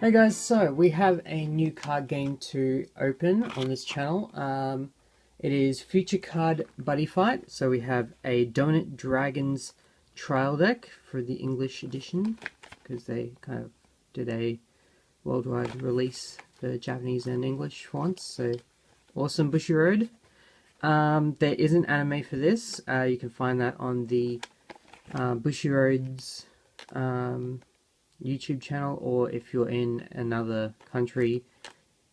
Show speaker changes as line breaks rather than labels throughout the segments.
Hey guys, so we have a new card game to open on this channel. It is Future Card Buddyfight. So we have a Donut Dragons trial deck for the English edition, because they kind of did a worldwide release for Japanese and English once. So awesome Bushiroad. There is an anime for this. You can find that on the Bushiroad's YouTube channel, or if you're in another country,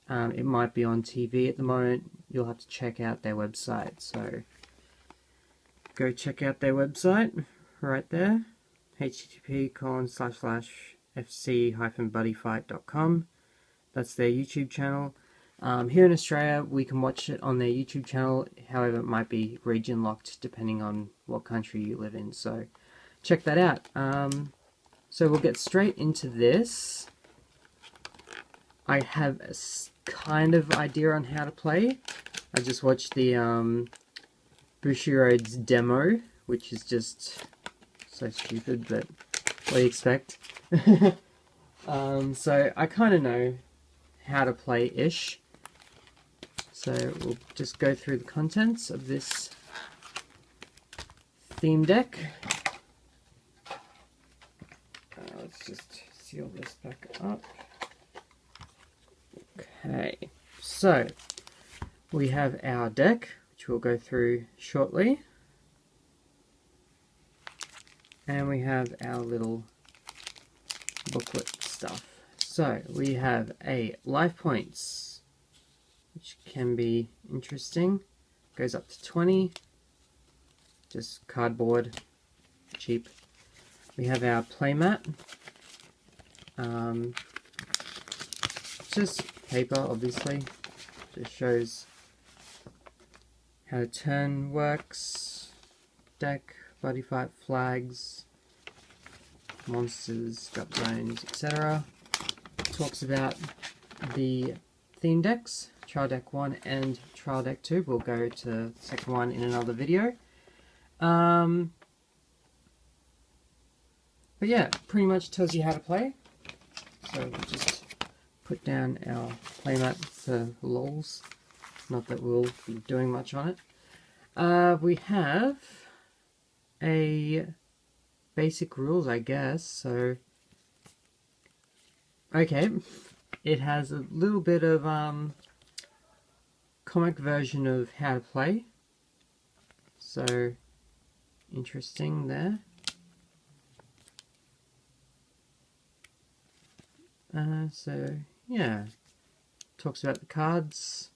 it might be on TV at the moment. You'll have to check out their website, so go check out their website right there, http://fc-buddyfight.com. That's their YouTube channel. Here in Australia we can watch it on their YouTube channel, however it might be region locked depending on what country you live in, so check that out. So we'll get straight into this. I have a kind of idea on how to play. I just watched the Bushiroad's demo, which is just so stupid, but what do you expect? So I kind of know how to play-ish. So we'll just go through the contents of this theme deck. Let's just seal this back up. Okay, so we have our deck, which we'll go through shortly. And we have our little booklet stuff. So we have a life points, which can be interesting. Goes up to 20. Just cardboard, cheap. We have our playmat. Just paper, obviously. Just shows how turn works. Deck, buddy fight, flags, monsters, drop zones, etc. Talks about the theme decks, Trial Deck 1 and Trial Deck 2. We'll go to the second one in another video. But yeah, pretty much tells you how to play. So we'll just put down our playmat for lols. Not that we'll be doing much on it. We have a basic rules, I guess. So, okay, it has a little bit of comic version of how to play. So, interesting there. So yeah, talks about the cards.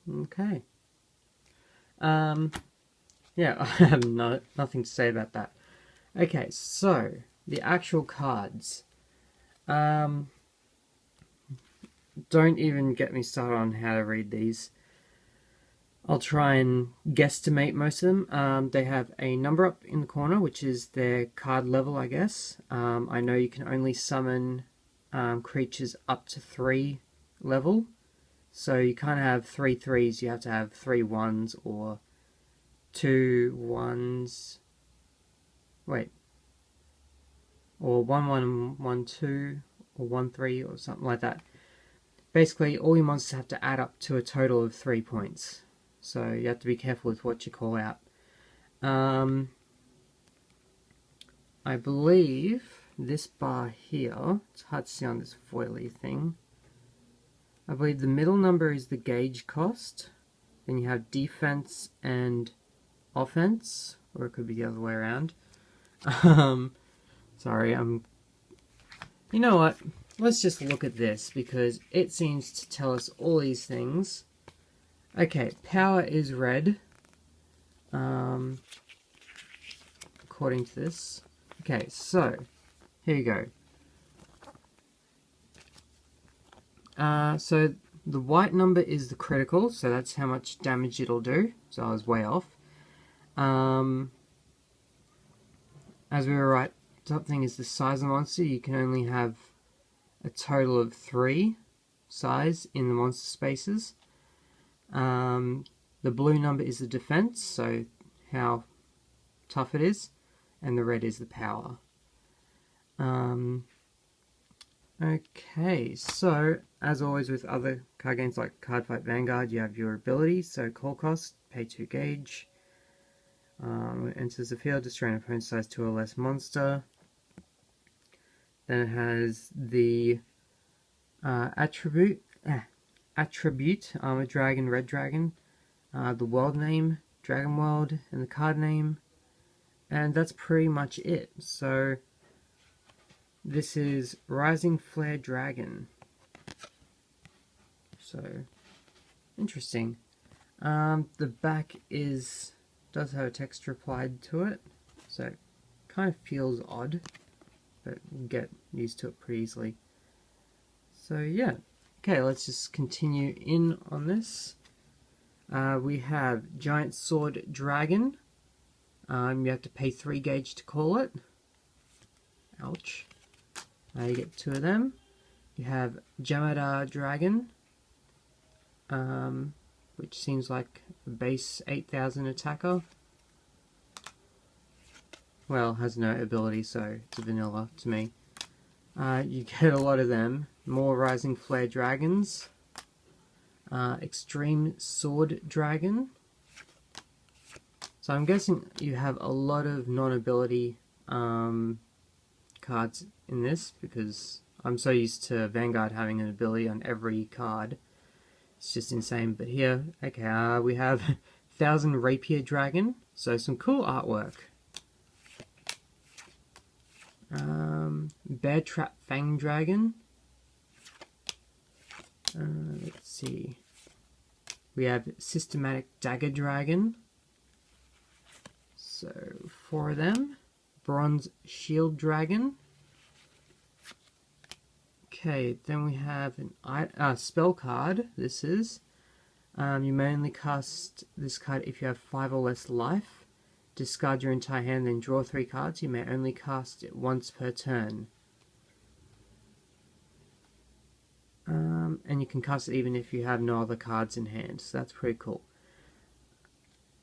Okay. Yeah, I have nothing to say about that. Okay, so the actual cards. Don't even get me started on how to read these. I'll try and guesstimate most of them. They have a number up in the corner, which is their card level, I guess. I know you can only summon creatures up to 3 level. So you can't have 3 3s, you have to have 3 1s or 2 1s. Wait. Or 1 1 1 2 or 1 3 or something like that. Basically, all your monsters have to add up to a total of 3 points. So you have to be careful with what you call out. I believe this bar here, it's hard to see on this foily thing. I believe the middle number is the gauge cost. Then you have defense and offense, or it could be the other way around. Sorry, you know what? Let's just look at this, because it seems to tell us all these things. Okay, power is red, according to this. Okay, so, here you go. So, the white number is the critical, so that's how much damage it'll do. So I was way off. As we were right, top thing is the size of the monster. You can only have a total of 3 size in the monster spaces. The blue number is the defense, so how tough it is, and the red is the power. Okay, so as always with other card games like Cardfight Vanguard, you have your abilities. So call cost, pay 2 gauge. When it enters the field, destroy an opponent's size 2 or less monster. Then it has the attribute, Armor Dragon, Red Dragon, the world name, Dragon World, and the card name. And that's pretty much it. So this is Rising Flare Dragon. So interesting. The back does have a text applied to it, so it kind of feels odd, but you get used to it pretty easily. So yeah, okay, let's just continue in on this. We have Giant Sword Dragon. You have to pay 3 gauge to call it. Ouch. You get 2 of them. You have Jamadar Dragon, which seems like a base 8000 attacker. Well, has no ability, so it's a vanilla to me. You get a lot of them. More Rising Flare Dragons. Extreme Sword Dragon. So I'm guessing you have a lot of non-ability cards in this, because I'm so used to Vanguard having an ability on every card. It's just insane. But here, okay, we have 1000 Rapier Dragon, so some cool artwork. Bear Trap Fang Dragon. Let's see. We have Systematic Dagger Dragon. So 4 of them. Bronze Shield Dragon. Okay, then we have an spell card. This is. You may only cast this card if you have 5 or less life. Discard your entire hand, then draw 3 cards. You may only cast it once per turn. And you can cast it even if you have no other cards in hand. So that's pretty cool.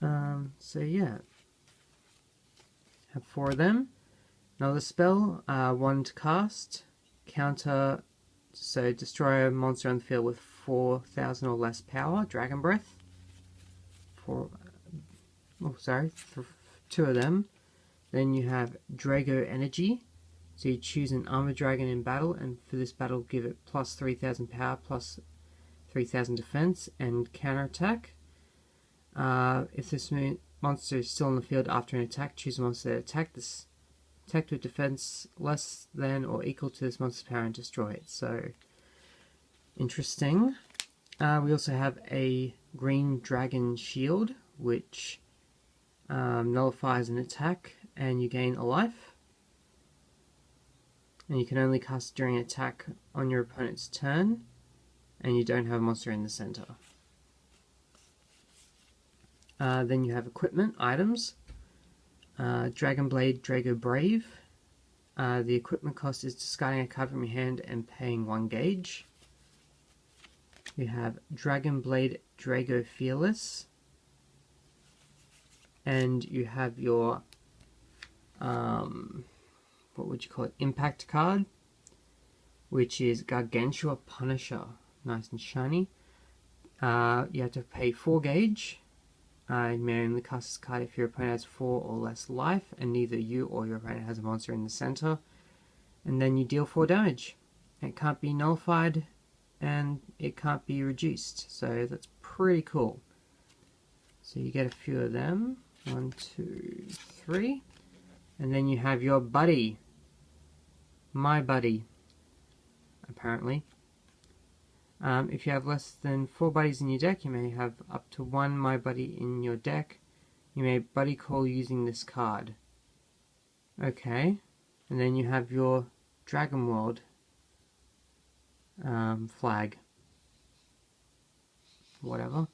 So yeah. Have 4 of them. Another spell, 1 to cast. Counter, so destroy a monster on the field with 4000 or less power. Dragon Breath. 2 of them. Then you have Drago Energy. So you choose an Armor Dragon in battle, and for this battle give it plus 3000 power, plus 3000 defense, and counterattack. If this monster is still in the field after an attack, choose a monster that attacked with defense less than or equal to this monster's power and destroy it. So, interesting. We also have a Green Dragon Shield, which nullifies an attack and you gain a life. And you can only cast during an attack on your opponent's turn, and you don't have a monster in the center. Then you have equipment, items. Dragon Blade, Drago Brave. The equipment cost is discarding a card from your hand and paying 1 gauge. You have Dragon Blade, Drago Fearless. And you have your, what would you call it, impact card, which is Gargantua Punisher. Nice and shiny. You have to pay 4 gauge. You may only cast this card if your opponent has 4 or less life, and neither you or your opponent has a monster in the center. And then you deal 4 damage. It can't be nullified, and it can't be reduced. So that's pretty cool. So you get a few of them. 1, 2, 3. And then you have your buddy. My buddy. Apparently. If you have less than 4 buddies in your deck, you may have up to 1 My Buddy in your deck. You may buddy call using this card. Okay. And then you have your Dragon World flag. Whatever.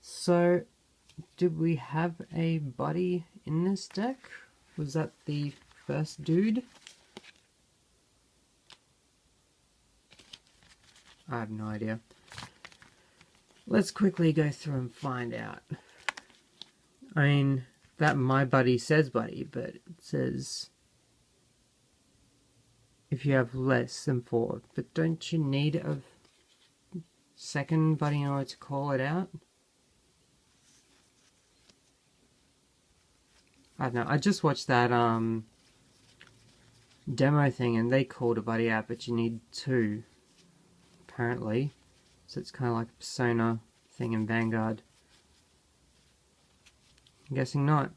So, did we have a buddy in this deck? Was that the first dude? I have no idea. Let's quickly go through and find out. I mean, that My Buddy says buddy, but it says if you have less than 4. But don't you need a second buddy in order to call it out? I don't know. I just watched that demo thing and they called a buddy out, but you need 2 apparently. So it's kind of like a Persona thing in Vanguard. I'm guessing not.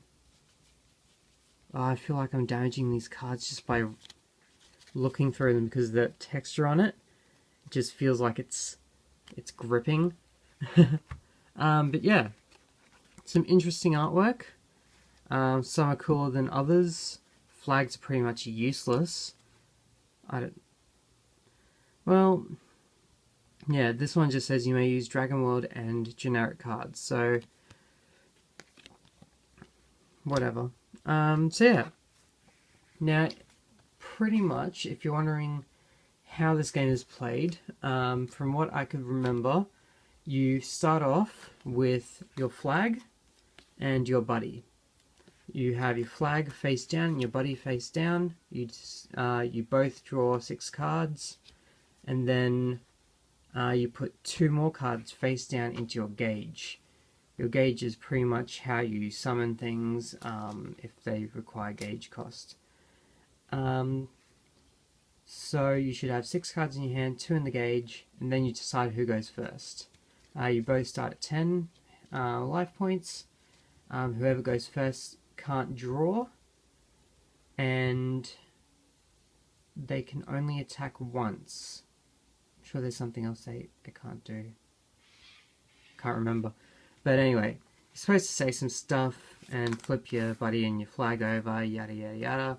Oh, I feel like I'm damaging these cards just by looking through them because the texture on it just feels like it's gripping. But yeah, some interesting artwork. Some are cooler than others. Flags are pretty much useless. Well, yeah, this one just says you may use Dragon World and generic cards, so whatever. So yeah, now pretty much if you're wondering how this game is played, from what I could remember, you start off with your flag and your buddy. You have your flag face down and your buddy face down. You both draw 6 cards, and then you put 2 more cards face down into your gauge. Your gauge is pretty much how you summon things if they require gauge cost. So you should have 6 cards in your hand, 2 in the gauge, and then you decide who goes first. You both start at 10 life points. Whoever goes first can't draw, and they can only attack once. I'm sure there's something else they can't do. Can't remember. But anyway, you're supposed to say some stuff and flip your buddy and your flag over, yada yada yada.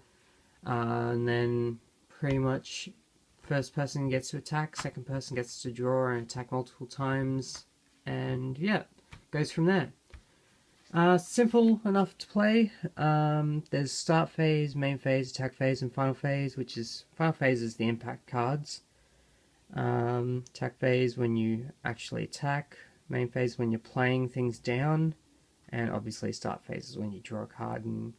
And then pretty much first person gets to attack, second person gets to draw and attack multiple times, and yeah, goes from there. Simple enough to play. There's start phase, main phase, attack phase, and final phase, which is, final phase is the impact cards. Attack phase when you actually attack, main phase when you're playing things down, and obviously start phase is when you draw a card and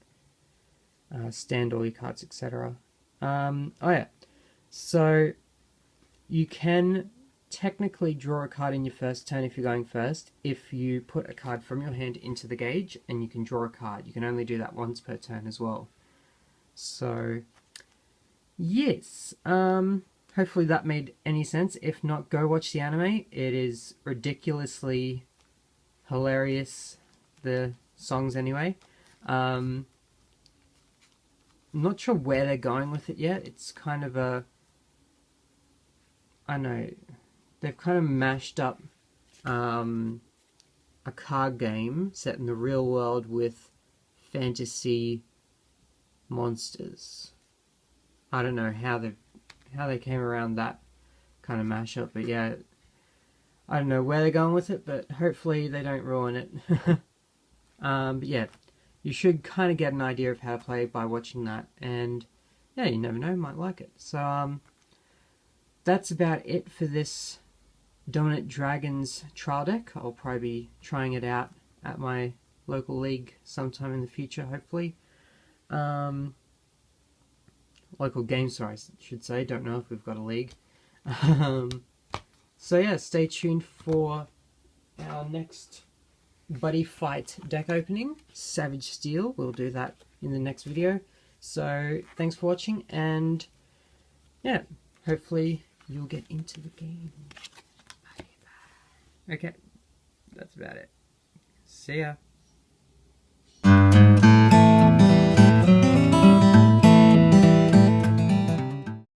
stand all your cards, etc. Oh yeah, so you can technically draw a card in your first turn if you're going first, if you put a card from your hand into the gauge and you can draw a card. You can only do that once per turn as well. So yes, hopefully that made any sense. If not, go watch the anime. It is ridiculously hilarious, the songs anyway. I'm not sure where they're going with it yet. It's kind of a, I don't know, they've kind of mashed up a card game set in the real world with fantasy monsters. I don't know how they came around that kind of mashup, but yeah, I don't know where they're going with it, but hopefully they don't ruin it. But yeah, you should kind of get an idea of how to play by watching that, and yeah, you never know, you might like it. So that's about it for this Dominant Dragons trial deck. I'll probably be trying it out at my local league sometime in the future, hopefully. Local game store, I should say. Don't know if we've got a league. So yeah, stay tuned for our next Buddy Fight deck opening, Savage Steel. We'll do that in the next video. So thanks for watching, and yeah, hopefully you'll get into the game. Okay, that's about it. See ya.